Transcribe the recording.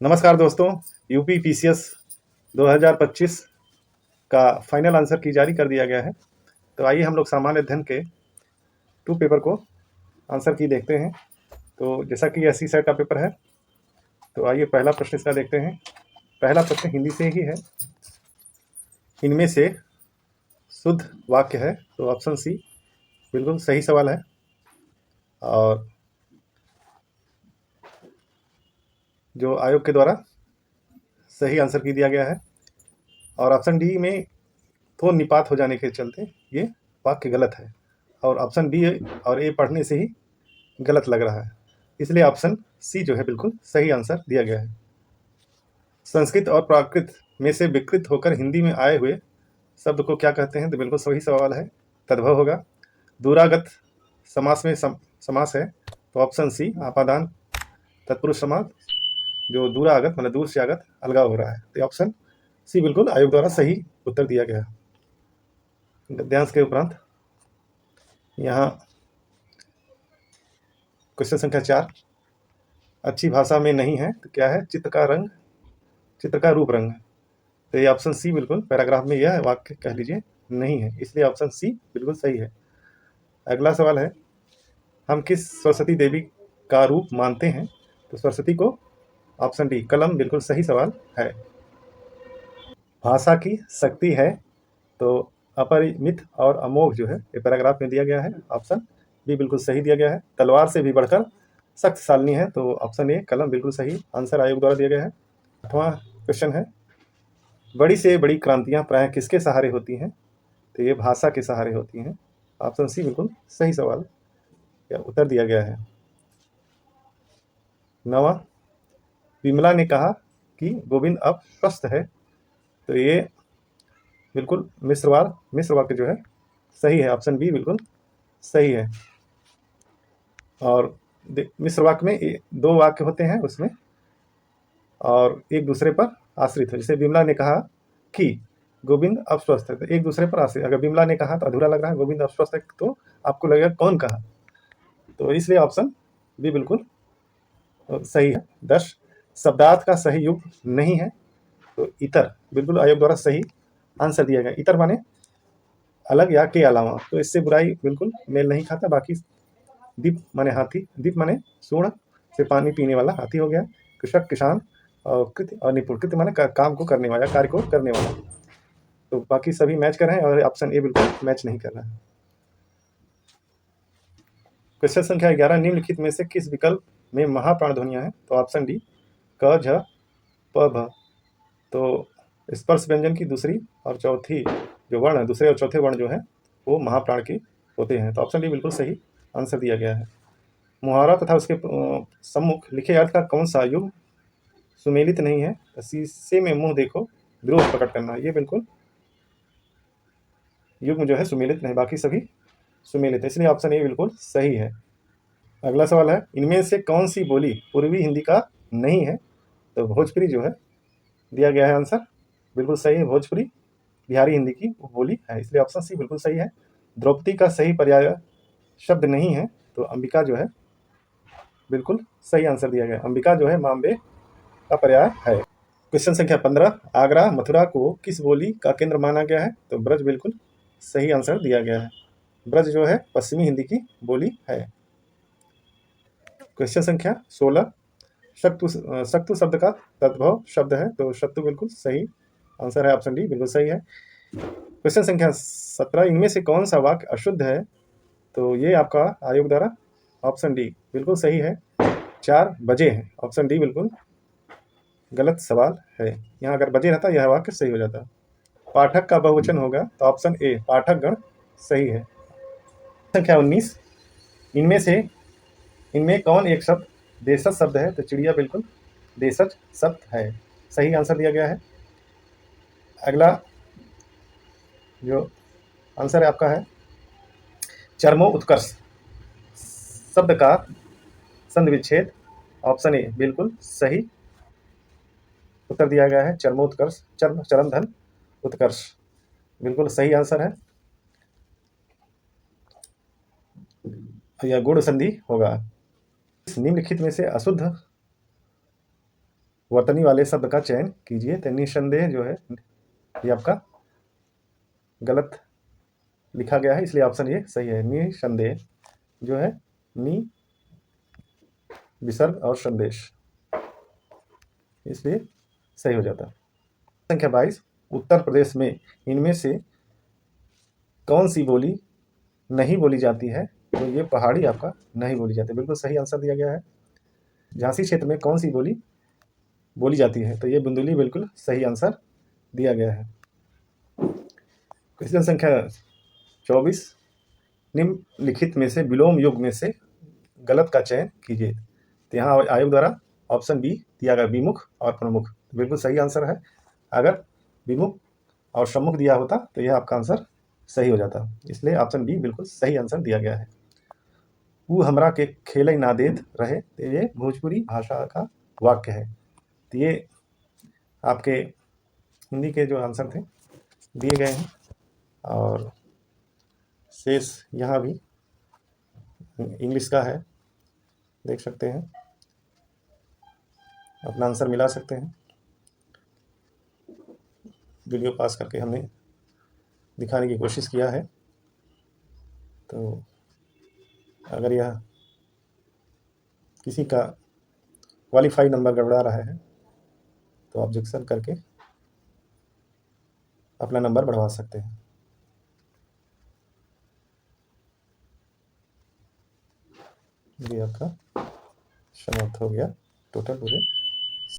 नमस्कार दोस्तों। UP PCS 2025 का फाइनल आंसर की जारी कर दिया गया है। तो आइए हम लोग सामान्य अध्ययन के 2 पेपर को आंसर की देखते हैं। तो जैसा कि एससी सेट का पेपर है, तो आइए पहला प्रश्न इसका देखते हैं। पहला प्रश्न हिंदी से ही है। इनमें से शुद्ध वाक्य है, तो ऑप्शन सी बिल्कुल सही सवाल है। और जो आयोग के द्वारा सही आंसर की दिया गया है। और ऑप्शन डी में तो निपात हो जाने के चलते ये वाक्य गलत है। और ऑप्शन बी और ए पढ़ने से ही गलत लग रहा है, इसलिए ऑप्शन सी जो है बिल्कुल सही आंसर दिया गया है। संस्कृत और प्राकृत में से विकृत होकर हिंदी में आए हुए शब्द को क्या कहते हैं? तो बिल्कुल सही सवाल है, तद्भव होगा। दूरागत समास में समास है, तो ऑप्शन सी आपादान तत्पुरुष समास, जो दूरागत मतलब दूर से आगत अलगाव हो रहा है, तो ऑप्शन सी बिल्कुल आयोग द्वारा सही उत्तर दिया गया। गद्यांश के उपरांत यहाँ क्वेश्चन संख्या 4 अच्छी भाषा में नहीं है, तो क्या है? चित्र का रंग, चित्र का रूप रंग। तो ये ऑप्शन सी बिल्कुल पैराग्राफ में यह वाक्य कह लीजिए नहीं है, इसलिए ऑप्शन सी बिल्कुल सही है। अगला सवाल है, हम किस सरस्वती देवी का रूप मानते हैं? तो सरस्वती को ऑप्शन डी कलम बिल्कुल सही सवाल है। भाषा की शक्ति है, तो अपरिमित और अमोघ जो है ये पैराग्राफ में दिया गया है, ऑप्शन बी बिल्कुल सही दिया गया है। तलवार से भी बढ़कर शक्तिशालिनी है, तो ऑप्शन ए कलम बिल्कुल सही आंसर आयोग द्वारा दिया गया है। 8वां क्वेश्चन है, बड़ी से बड़ी क्रांतियां प्रायः किसके सहारे होती हैं? तो ये भाषा के सहारे होती हैं, ऑप्शन सी बिल्कुल सही सवाल या उत्तर दिया गया है। 9वां, विमला ने कहा कि गोविंद अब स्वस्थ है, तो ये बिल्कुल मिश्र वाक्य जो है सही है, ऑप्शन बी बिल्कुल सही है। और मिश्र वाक्य में 2 वाक्य होते हैं उसमें, और एक दूसरे पर आश्रित है। जैसे विमला ने कहा कि गोविंद अब स्वस्थ है, तो एक दूसरे पर आश्रित। अगर विमला ने कहा तो अधूरा लग रहा है, गोविंद अब स्वस्थ है तो आपको लगेगा कौन कहा, तो इसलिए ऑप्शन बी बिल्कुल सही है। 10, शब्दार्थ का सही युग नहीं है, तो इतर बिल्कुल आयोग द्वारा सही आंसर दिया गया। इतर माने अलग या के अलावा, तो इससे बुराई बिल्कुल मेल नहीं खाता। बाकी दीप माने हाथी, दीप माने सूर्ण से पानी पीने वाला हाथी हो गया। कृषक किसान, और कृत और निपुण, कृत माने काम को करने वाला, कार्य को करने वाला। तो बाकी सभी मैच कर रहे हैं और ऑप्शन ए बिल्कुल मैच नहीं कर रहा है। क्वेश्चन संख्या 11, निम्नलिखित में से किस विकल्प में महाप्राण ध्वनियां हैं? तो ऑप्शन डी क झ प भ। तो स्पर्श व्यंजन की दूसरी और चौथी जो वर्ण है, दूसरे और चौथे वर्ण जो है वो महाप्राण के होते हैं, तो ऑप्शन डी बिल्कुल सही आंसर दिया गया है। मुहावरा तथा उसके सम्मुख लिखे अर्थ का कौन सा युग सुमेलित नहीं है? तो शीशे में मुंह देखो, विरोध प्रकट करना, ये बिल्कुल युग जो है सुमेलित नहीं, बाकी सभी सुमेलित है, इसलिए ऑप्शन ए बिल्कुल सही है। अगला सवाल है, इनमें से कौन सी बोली पूर्वी हिंदी का नहीं है? तो भोजपुरी जो है दिया गया है आंसर, बिल्कुल सही है। भोजपुरी बिहारी हिंदी की बोली है, इसलिए ऑप्शन सी बिल्कुल सही है। द्रौपदी का सही पर्याय शब्द नहीं है, तो अंबिका जो है बिल्कुल सही आंसर दिया गया। अंबिका जो है माम्बे का पर्याय है। क्वेश्चन संख्या 15, आगरा मथुरा को किस बोली का केंद्र माना गया है? तो ब्रज बिल्कुल सही आंसर दिया गया है। ब्रज जो है पश्चिमी हिंदी की बोली है। क्वेश्चन संख्या 16, शक्तु शब्द का तद्भव शब्द है, तो शत्रु बिल्कुल सही आंसर है, ऑप्शन डी बिल्कुल सही है। क्वेश्चन संख्या 17, इनमें से कौन सा वाक्य अशुद्ध है? तो ये आपका आयोग द्वारा ऑप्शन डी बिल्कुल सही है, 4 बजे हैं, ऑप्शन डी बिल्कुल गलत सवाल है। यहाँ अगर बजे रहता यह वाक्य सही हो जाता। पाठक का बहुवचन होगा, तो ऑप्शन ए पाठक गण सही है। संख्या 19, इनमें कौन एक शब्द देशज शब्द है? तो चिड़िया बिल्कुल देशज शब्द है, सही आंसर दिया गया है। अगला जो आंसर है आपका है चरमो उत्कर्ष शब्द का संधि विच्छेद, ऑप्शन ए बिल्कुल सही उत्तर दिया गया है। चरमोत्कर्ष, चरम धन उत्कर्ष बिल्कुल सही आंसर है, यह गुण संधि होगा। निम्नलिखित में से अशुद्ध वर्तनी वाले शब्द का चयन कीजिए। तो निसंदेह जो है ये आपका गलत लिखा गया है, इसलिए ऑप्शन ए सही है। निसंदेह जो है नि विसर्ग और संदेश, इसलिए सही हो जाता। संख्या 22, उत्तर प्रदेश में इनमें से कौन सी बोली नहीं बोली जाती है? तो ये पहाड़ी आपका नहीं बोली जाती, बिल्कुल सही आंसर दिया गया है। झांसी क्षेत्र में कौन सी बोली बोली जाती है? तो ये बुंदेली, बिल्कुल सही आंसर दिया गया है। क्वेश्चन संख्या 24, निम्नलिखित में से विलोम युग में से गलत का चयन कीजिए। तो यहाँ आयोग द्वारा ऑप्शन बी दिया गया, विमुख और प्रमुख, बिल्कुल सही आंसर है। अगर विमुख और सम्मुख दिया होता तो यह आपका आंसर सही हो जाता, इसलिए ऑप्शन बी बिल्कुल सही आंसर दिया गया है। वो हमरा के खेल ना देत रहे, तो ये भोजपुरी भाषा का वाक्य है। तो ये आपके हिंदी के जो आंसर थे दिए गए हैं, और शेष यहाँ भी इंग्लिश का है, देख सकते हैं, अपना आंसर मिला सकते हैं। वीडियो पास करके हमने दिखाने की कोशिश किया है। तो अगर यह किसी का क्वालिफाई नंबर गड़बड़ा रहा है तो ऑब्जेक्शन करके अपना नंबर बढ़वा सकते हैं। ये आपका समाप्त हो गया टोटल पूरे